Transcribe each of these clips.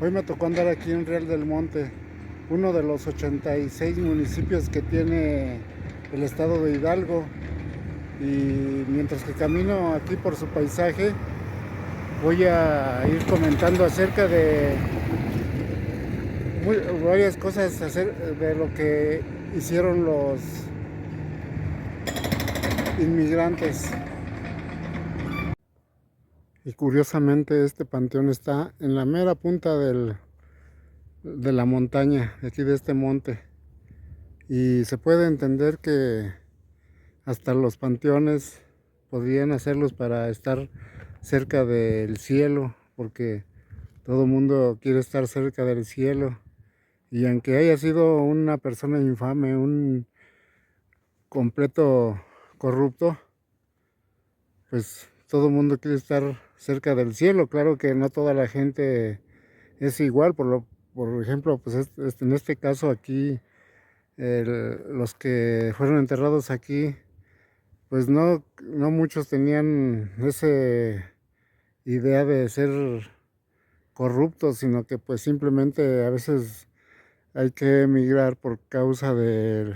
Hoy me tocó andar aquí en Real del Monte, uno de los 86 municipios que tiene el estado de Hidalgo. Y mientras que camino aquí por su paisaje, voy a ir comentando acerca de varias cosas de lo que hicieron los inmigrantes. Y curiosamente este panteón está en la mera punta de la montaña, de aquí de este monte. Y se puede entender que hasta los panteones podrían hacerlos para estar cerca del cielo, porque todo el mundo quiere estar cerca del cielo. Y aunque haya sido una persona infame, un completo corrupto, pues todo el mundo quiere estar cerca del cielo. Claro que no toda la gente es igual, por ejemplo, pues en este caso aquí, los que fueron enterrados aquí, pues no muchos tenían esa idea de ser corruptos, sino que pues simplemente a veces hay que emigrar por causa de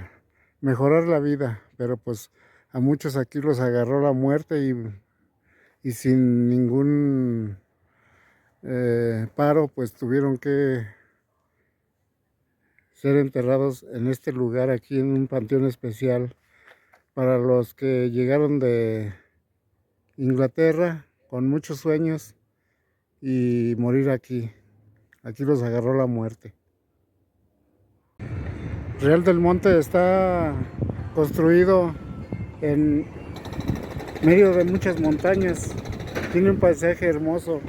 mejorar la vida, pero pues a muchos aquí los agarró la muerte y sin ningún paro, pues tuvieron que ser enterrados en este lugar, aquí en un panteón especial para los que llegaron de Inglaterra con muchos sueños y morir aquí. Aquí los agarró la muerte. Real del Monte está construido en medio de muchas montañas. Tiene un paisaje hermoso.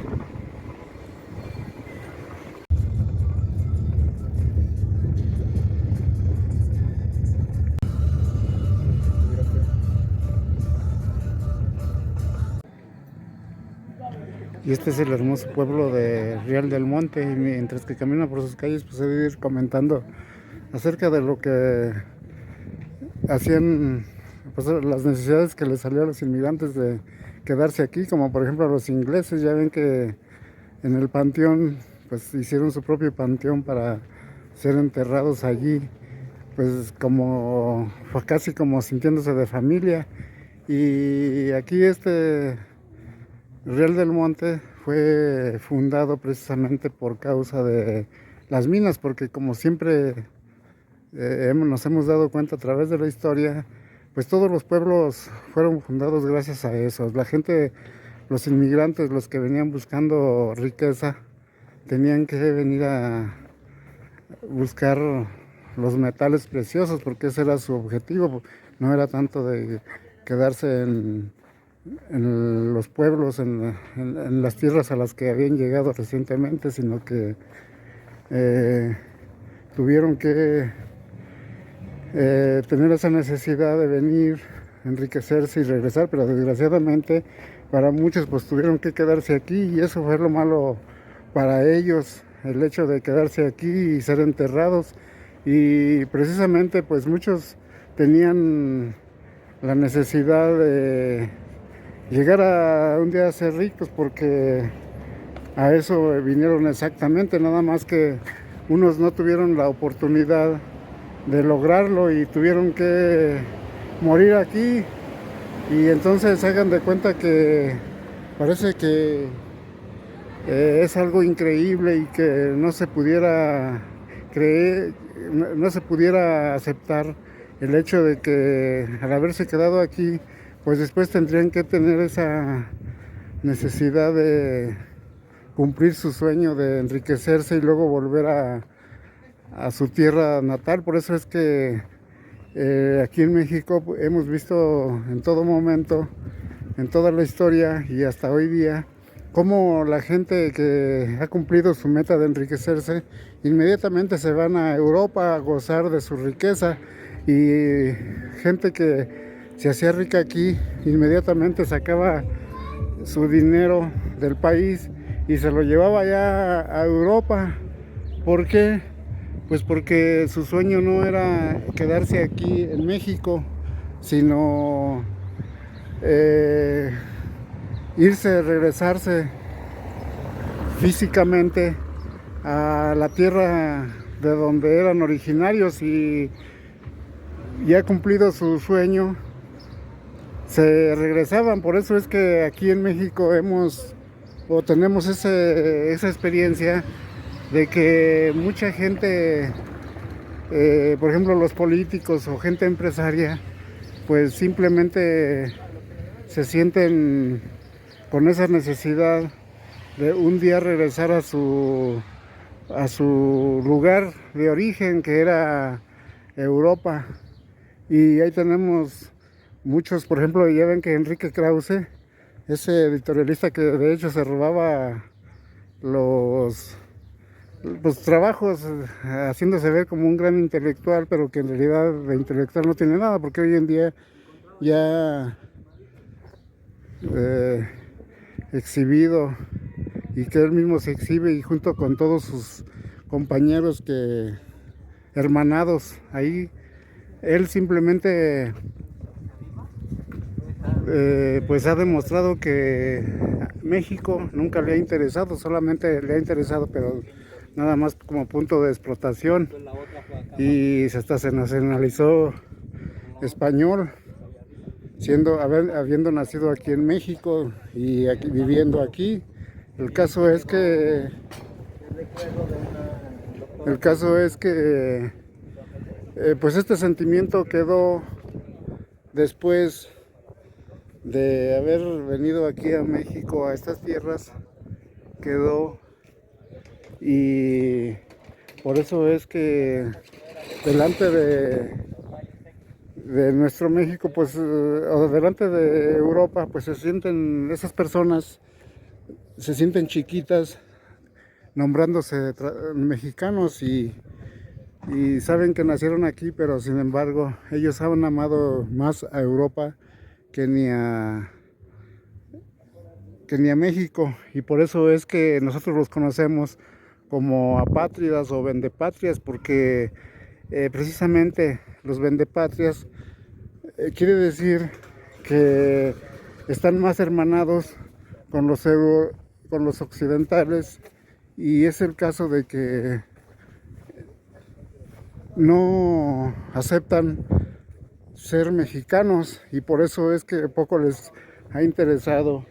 Y este es el hermoso pueblo de Real del Monte. Y mientras que camino por sus calles, pues he de ir comentando acerca de lo que hacían, pues, las necesidades que les salió a los inmigrantes de quedarse aquí, como por ejemplo a los ingleses. Ya ven que en el panteón, pues hicieron su propio panteón para ser enterrados allí, pues como fue casi como sintiéndose de familia. Y aquí este Real del Monte fue fundado precisamente por causa de las minas, porque como siempre nos hemos dado cuenta a través de la historia, pues todos los pueblos fueron fundados gracias a eso. La gente, los inmigrantes, los que venían buscando riqueza, tenían que venir a buscar los metales preciosos, porque ese era su objetivo. No era tanto de quedarse en los pueblos, en las tierras a las que habían llegado recientemente, sino que tuvieron que tener esa necesidad de venir, enriquecerse y regresar, pero desgraciadamente para muchos pues tuvieron que quedarse aquí, y eso fue lo malo para ellos, el hecho de quedarse aquí y ser enterrados. Y precisamente pues muchos tenían la necesidad de llegar a un día a ser ricos, porque a eso vinieron exactamente, nada más que unos no tuvieron la oportunidad de lograrlo y tuvieron que morir aquí. Y entonces hagan de cuenta que parece que es algo increíble y que no se pudiera creer, no se pudiera aceptar el hecho de que al haberse quedado aquí, pues después tendrían que tener esa necesidad de cumplir su sueño de enriquecerse y luego volver a su tierra natal. Por eso es que aquí en México hemos visto en todo momento, en toda la historia y hasta hoy día, cómo la gente que ha cumplido su meta de enriquecerse inmediatamente se van a Europa a gozar de su riqueza, y gente que se hacía rica aquí inmediatamente sacaba su dinero del país y se lo llevaba ya a Europa. ¿Por qué? Pues porque su sueño no era quedarse aquí en México, sino irse, regresarse físicamente a la tierra de donde eran originarios y ya cumplido su sueño, se regresaban. Por eso es que aquí en México tenemos esa experiencia de que mucha gente, por ejemplo los políticos o gente empresaria, pues simplemente se sienten con esa necesidad de un día regresar a su lugar de origen, que era Europa. Y ahí tenemos muchos, por ejemplo, ya ven que Enrique Krause, ese editorialista que de hecho se robaba los trabajos, haciéndose ver como un gran intelectual, pero que en realidad de intelectual no tiene nada, porque hoy en día ya exhibido, y que él mismo se exhibe y junto con todos sus compañeros hermanados ahí, él simplemente pues ha demostrado que México nunca le ha interesado, solamente le ha interesado, pero nada más como punto de explotación, y hasta se nacionalizó español, habiendo nacido aquí en México y viviendo aquí. El caso es que pues este sentimiento quedó después de haber venido aquí a México, a estas tierras, quedó, y por eso es que delante de nuestro México, pues, o delante de Europa, pues esas personas se sienten chiquitas nombrándose mexicanos, y saben que nacieron aquí, pero sin embargo ellos han amado más a Europa que ni a México, y por eso es que nosotros los conocemos como apátridas o vendepatrias, porque precisamente los vendepatrias quiere decir que están más hermanados con con los occidentales, y es el caso de que no aceptan ser mexicanos, y por eso es que poco les ha interesado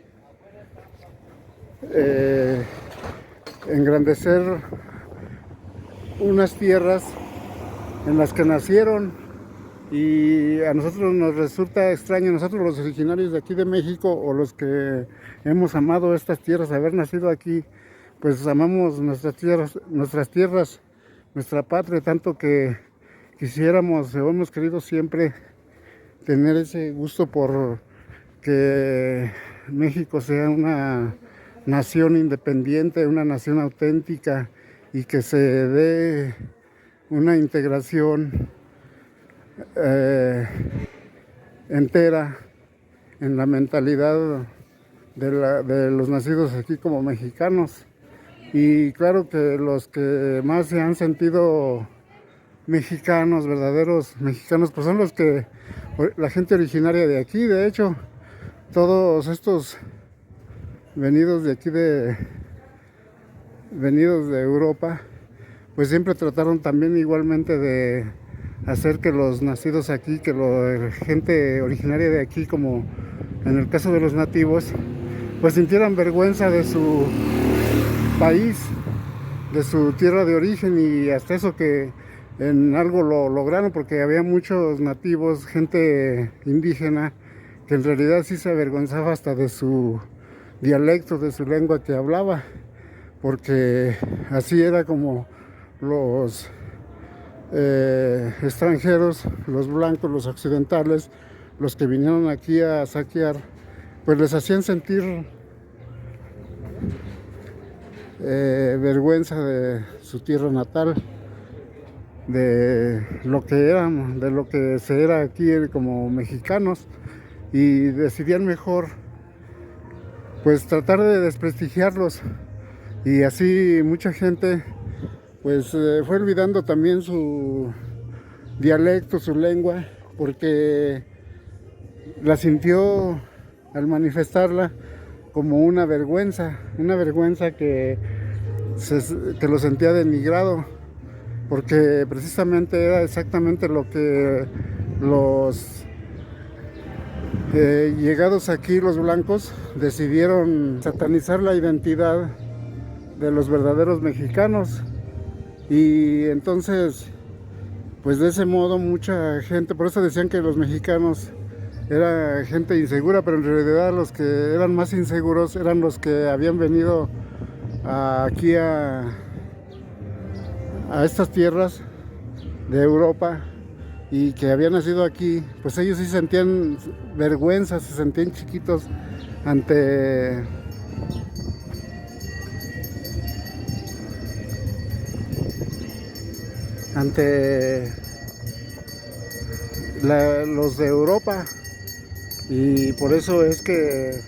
engrandecer unas tierras en las que nacieron. Y a nosotros nos resulta extraño, nosotros los originarios de aquí de México, o los que hemos amado estas tierras, haber nacido aquí, pues amamos nuestras tierras, nuestra patria, tanto que quisiéramos o hemos querido siempre tener ese gusto por que México sea una nación independiente, una nación auténtica, y que se dé una integración entera en la mentalidad de los nacidos aquí como mexicanos. Y claro que los que más se han sentido mexicanos, verdaderos mexicanos, pues son la gente originaria de aquí. De hecho, todos estos venidos de aquí venidos de Europa, pues siempre trataron también igualmente de hacer que los nacidos aquí, que la gente originaria de aquí, como en el caso de los nativos, pues sintieran vergüenza de su país, de su tierra de origen, y hasta eso que en algo lo lograron, porque había muchos nativos, gente indígena, que en realidad sí se avergonzaba hasta de su dialecto, de su lengua que hablaba, porque así era como los extranjeros, los blancos, los occidentales, los que vinieron aquí a saquear, pues les hacían sentir vergüenza de su tierra natal, de lo que éramos, de lo que se era aquí como mexicanos, y decidían mejor pues tratar de desprestigiarlos, y así mucha gente pues fue olvidando también su dialecto, su lengua, porque la sintió al manifestarla como una vergüenza que que lo sentía denigrado, porque precisamente era exactamente lo que los llegados aquí, los blancos, decidieron satanizar la identidad de los verdaderos mexicanos. Y entonces, pues de ese modo mucha gente, por eso decían que los mexicanos era gente insegura, pero en realidad los que eran más inseguros eran los que habían venido aquí a estas tierras de Europa y que habían nacido aquí. Pues ellos sí sentían vergüenza, se sentían chiquitos ante los de Europa, y por eso es que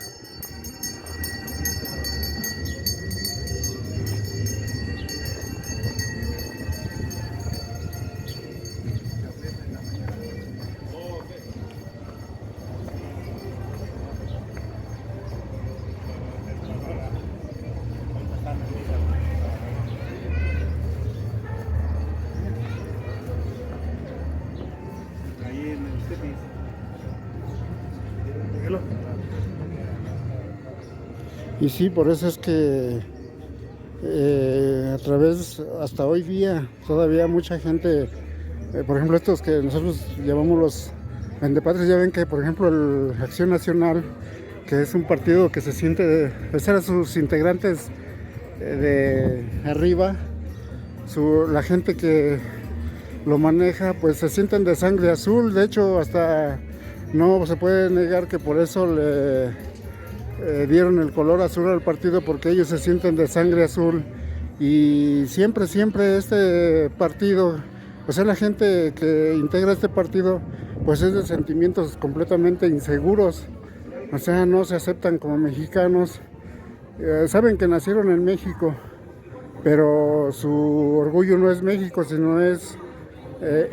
y sí, por eso es que a través, hasta hoy día, todavía mucha gente, por ejemplo, estos que nosotros llamamos los vendepatrias, ya ven que, por ejemplo, el Acción Nacional, que es un partido que se siente, pues eran sus integrantes de arriba, la gente que lo maneja, pues se sienten de sangre azul. De hecho, hasta no se puede negar que por eso le dieron el color azul al partido, porque ellos se sienten de sangre azul. Y siempre este partido, o sea, la gente que integra este partido, pues es de sentimientos completamente inseguros, o sea, no se aceptan como mexicanos. Saben que nacieron en México, pero su orgullo no es México, sino es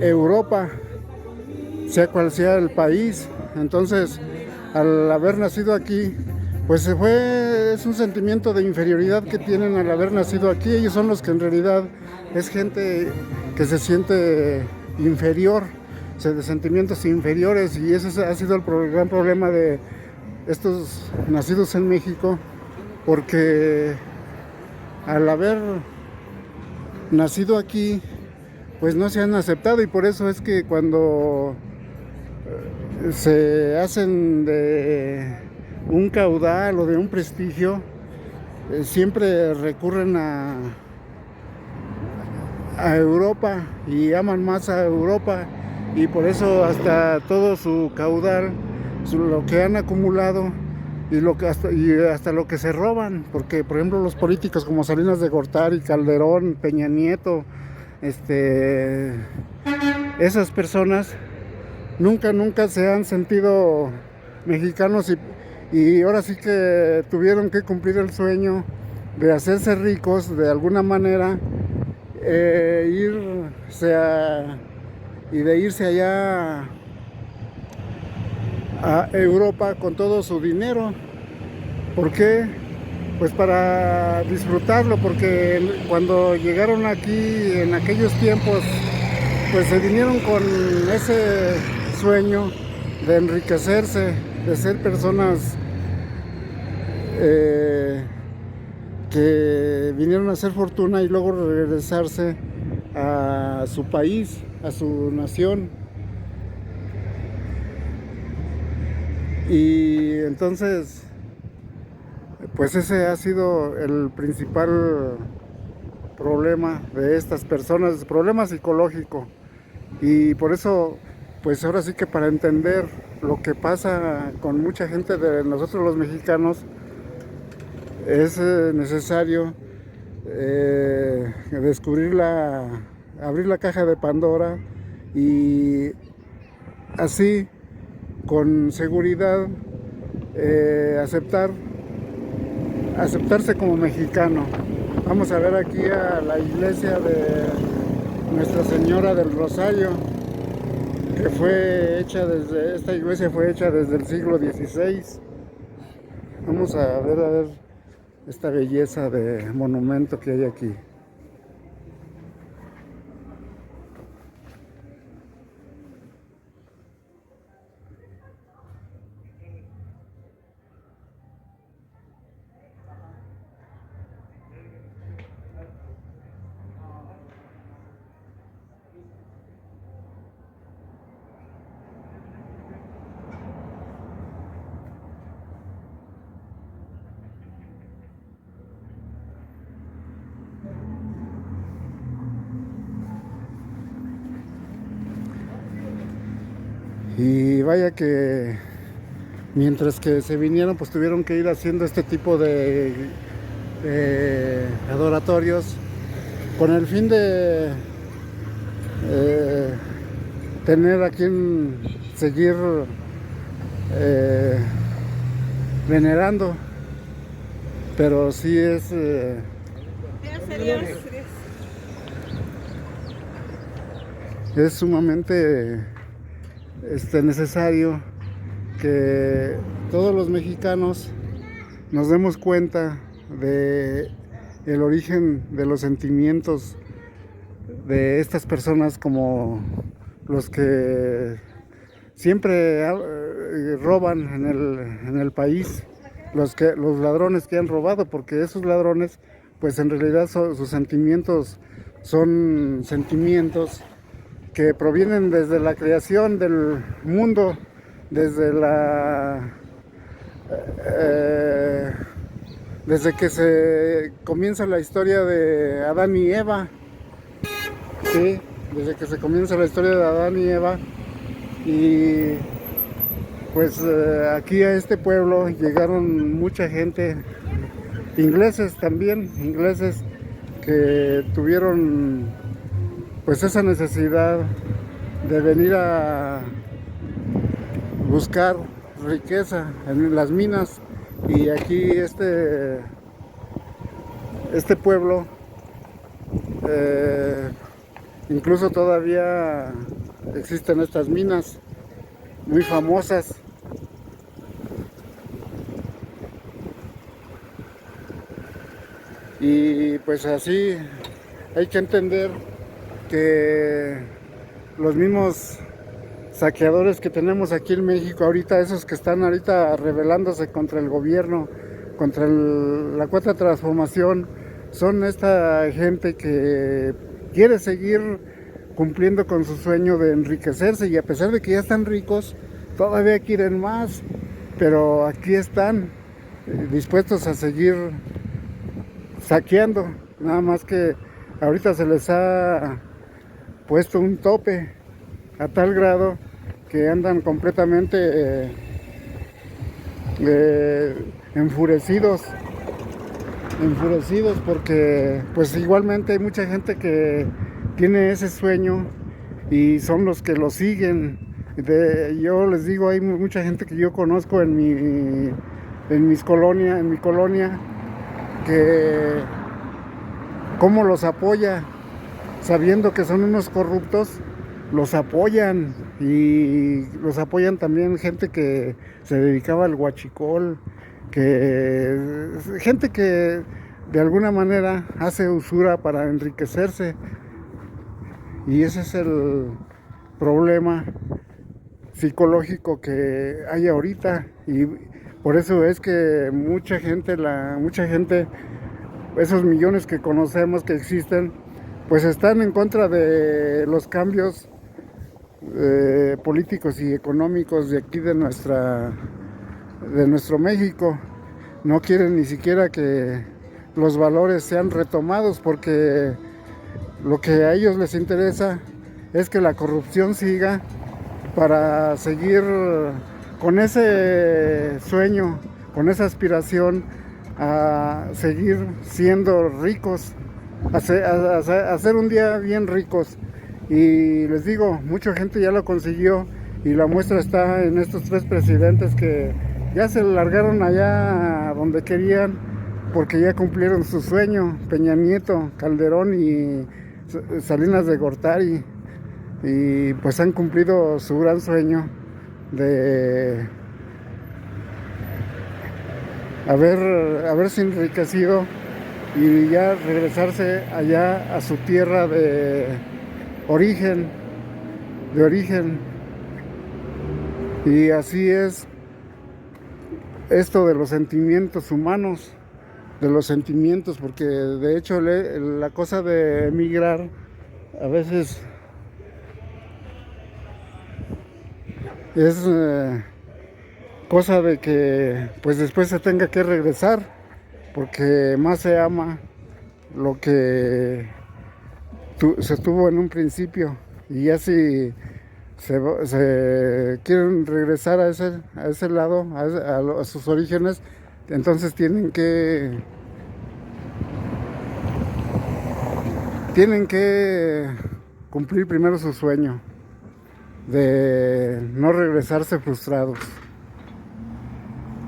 Europa, sea cual sea el país. Entonces, al haber nacido aquí, pues es un sentimiento de inferioridad que tienen al haber nacido aquí. Ellos son los que en realidad es gente que se siente inferior, de sentimientos inferiores, y ese ha sido el gran problema de estos nacidos en México, porque al haber nacido aquí, pues no se han aceptado, y por eso es que cuando se hacen de un caudal o de un prestigio, siempre recurren a Europa y aman más a Europa, y por eso hasta todo su caudal, lo que han acumulado y hasta lo que se roban, porque por ejemplo los políticos como Salinas de Gortari, Calderón, Peña Nieto, esas personas nunca se han sentido mexicanos, y ahora sí que tuvieron que cumplir el sueño de hacerse ricos de alguna manera, y de irse allá a Europa con todo su dinero. ¿Por qué? Pues para disfrutarlo, porque cuando llegaron aquí en aquellos tiempos, pues se vinieron con ese sueño de enriquecerse, de ser personas que vinieron a hacer fortuna y luego regresarse a su país, a su nación. Y entonces, pues ese ha sido el principal problema de estas personas, problema psicológico. Y por eso, pues ahora sí que para entender lo que pasa con mucha gente de nosotros los mexicanos, es necesario abrir la caja de Pandora, y así con seguridad aceptarse como mexicano. Vamos a ver aquí a la iglesia de Nuestra Señora del Rosario, que esta iglesia fue hecha desde el siglo XVI. Vamos a ver esta belleza de monumento que hay aquí. Y vaya que mientras que se vinieron, pues tuvieron que ir haciendo este tipo de adoratorios con el fin de tener a quien seguir venerando. Pero sí es sumamente necesario que todos los mexicanos nos demos cuenta de el origen de los sentimientos de estas personas, como los que siempre roban en el país, los ladrones que han robado, porque esos ladrones, pues en realidad sus sentimientos son sentimientos que provienen desde la creación del mundo, desde desde que se comienza la historia de Adán y Eva, ¿sí? Desde que se comienza la historia de Adán y Eva. Y pues aquí a este pueblo llegaron mucha gente, ingleses también, ingleses que tuvieron pues esa necesidad de venir a buscar riqueza en las minas. Y aquí este pueblo incluso todavía existen estas minas muy famosas. Y pues así hay que entender que los mismos saqueadores que tenemos aquí en México ahorita, esos que están ahorita rebelándose contra el gobierno, contra la cuarta transformación, son esta gente que quiere seguir cumpliendo con su sueño de enriquecerse, y a pesar de que ya están ricos, todavía quieren más, pero aquí están dispuestos a seguir saqueando. Nada más que ahorita se les ha puesto un tope a tal grado que andan completamente enfurecidos porque pues igualmente hay mucha gente que tiene ese sueño y son los que lo siguen. Yo les digo, hay mucha gente que yo conozco en mi colonia, que cómo los apoya, sabiendo que son unos corruptos, los apoyan. Y los apoyan también gente que se dedicaba al huachicol, gente que de alguna manera hace usura para enriquecerse. Y ese es el problema psicológico que hay ahorita, y por eso es que mucha gente, esos millones que conocemos que existen, pues están en contra de los cambios políticos y económicos de aquí de nuestro México. No quieren ni siquiera que los valores sean retomados, porque lo que a ellos les interesa es que la corrupción siga, para seguir con ese sueño, con esa aspiración a seguir siendo ricos, a ser un día bien ricos. Y les digo, mucha gente ya lo consiguió, y la muestra está en estos tres presidentes que ya se largaron allá donde querían, porque ya cumplieron su sueño: Peña Nieto, Calderón y Salinas de Gortari. Y pues han cumplido su gran sueño de haberse enriquecido y ya regresarse allá a su tierra origen, de origen. Y así es esto de los sentimientos humanos, de los sentimientos, porque de hecho la cosa de emigrar a veces es cosa de que pues después se tenga que regresar, porque más se ama lo que se tuvo en un principio. Y ya si se quieren regresar a ese lado, a sus orígenes, entonces tienen que cumplir primero su sueño de no regresarse frustrados.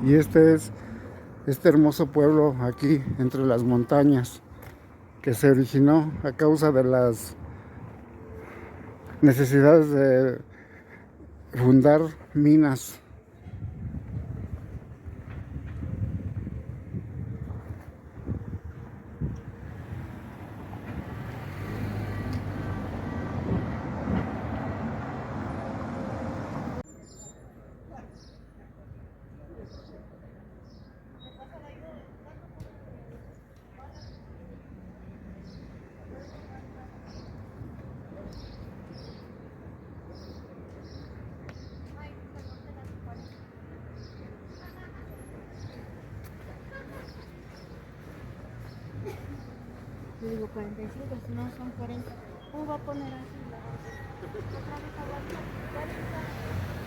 Y este es este hermoso pueblo aquí entre las montañas, que se originó a causa de las necesidades de fundar minas. Yo digo 45, si no son 40. ¿Cómo va a poner así? Otra vez aguanta. 40.